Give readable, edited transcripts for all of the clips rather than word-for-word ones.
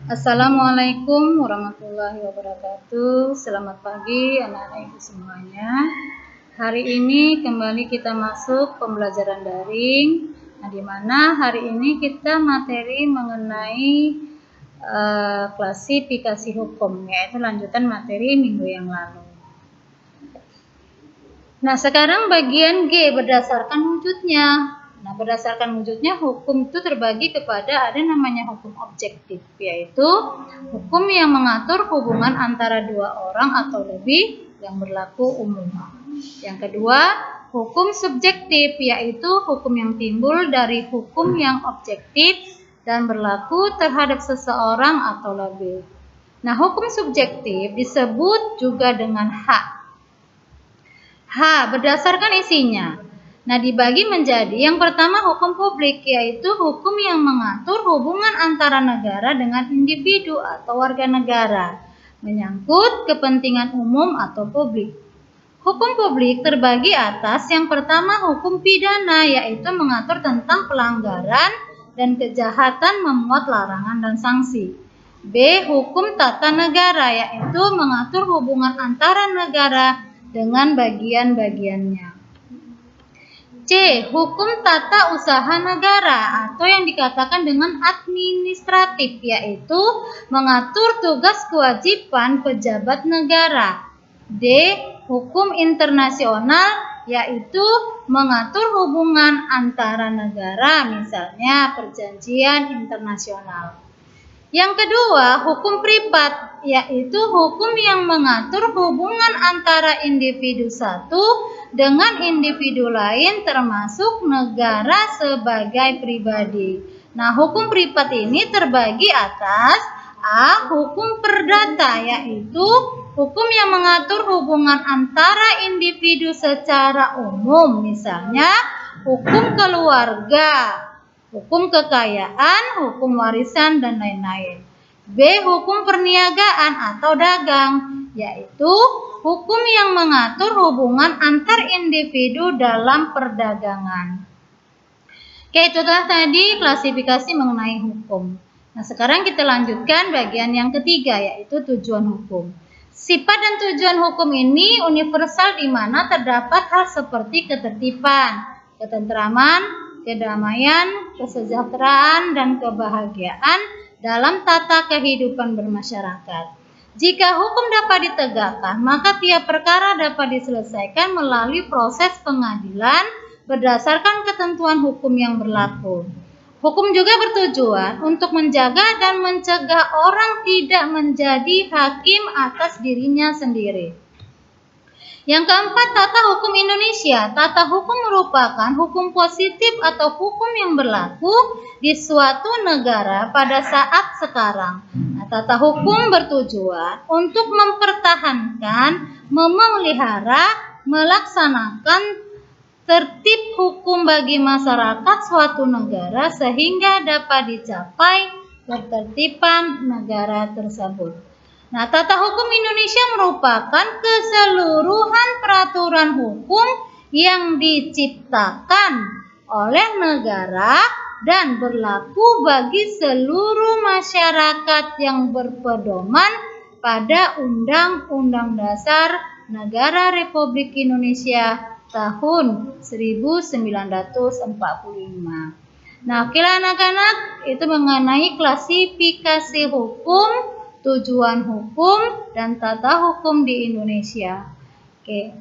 Assalamualaikum warahmatullahi wabarakatuh. Selamat pagi anak-anak ibu semuanya. Hari ini kembali kita masuk pembelajaran daring. Nah, di mana hari ini kita materi mengenai klasifikasi hukum, yaitu lanjutan materi minggu yang lalu. Nah, sekarang bagian G, berdasarkan wujudnya. Nah, berdasarkan wujudnya, hukum itu terbagi kepada ada namanya hukum objektif, yaitu hukum yang mengatur hubungan antara dua orang atau lebih yang berlaku umum. Yang kedua, hukum subjektif, yaitu hukum yang timbul dari hukum yang objektif dan berlaku terhadap seseorang atau lebih. Nah, hukum subjektif disebut juga dengan hak. Berdasarkan isinya. Nah, dibagi menjadi yang pertama hukum publik, yaitu hukum yang mengatur hubungan antara negara dengan individu atau warga negara, menyangkut kepentingan umum atau publik. Hukum publik terbagi atas yang pertama hukum pidana, yaitu mengatur tentang pelanggaran dan kejahatan memuat larangan dan sanksi. B. Hukum tata negara, yaitu mengatur hubungan antara negara dengan bagian-bagiannya. C. Hukum tata usaha negara atau yang dikatakan dengan administratif, yaitu mengatur tugas kewajiban pejabat negara. D. Hukum internasional, yaitu mengatur hubungan antara negara, misalnya perjanjian internasional. Yang kedua, hukum privat, yaitu hukum yang mengatur hubungan antara individu satu dengan individu lain termasuk negara sebagai pribadi. Nah, hukum privat ini terbagi atas A. Hukum perdata, yaitu hukum yang mengatur hubungan antara individu secara umum, misalnya hukum keluarga, hukum kekayaan, hukum warisan, dan lain-lain. B. Hukum perniagaan atau dagang, yaitu hukum yang mengatur hubungan antar individu dalam perdagangan. Oke, itu adalah tadi klasifikasi mengenai hukum. Nah, sekarang kita lanjutkan bagian yang ketiga, yaitu tujuan hukum. Sifat dan tujuan hukum ini universal di mana terdapat hal seperti ketertiban, ketentraman, kedamaian, kesejahteraan, dan kebahagiaan dalam tata kehidupan bermasyarakat. Jika hukum dapat ditegakkan, maka tiap perkara dapat diselesaikan melalui proses pengadilan berdasarkan ketentuan hukum yang berlaku. Hukum juga bertujuan untuk menjaga dan mencegah orang tidak menjadi hakim atas dirinya sendiri. Yang keempat, tata hukum Indonesia. Tata hukum merupakan hukum positif atau hukum yang berlaku di suatu negara pada saat sekarang. Nah, tata hukum bertujuan untuk mempertahankan, memelihara, melaksanakan tertib hukum bagi masyarakat suatu negara sehingga dapat dicapai ketertiban negara tersebut. Nah, tata hukum Indonesia merupakan keseluruhan peraturan hukum yang diciptakan oleh negara dan berlaku bagi seluruh masyarakat yang berpedoman pada Undang-Undang Dasar Negara Republik Indonesia tahun 1945. Nah, oke anak-anak, itu mengenai klasifikasi hukum, tujuan hukum, dan tata hukum di Indonesia. Oke,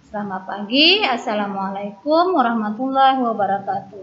selamat pagi. Assalamualaikum warahmatullahi wabarakatuh.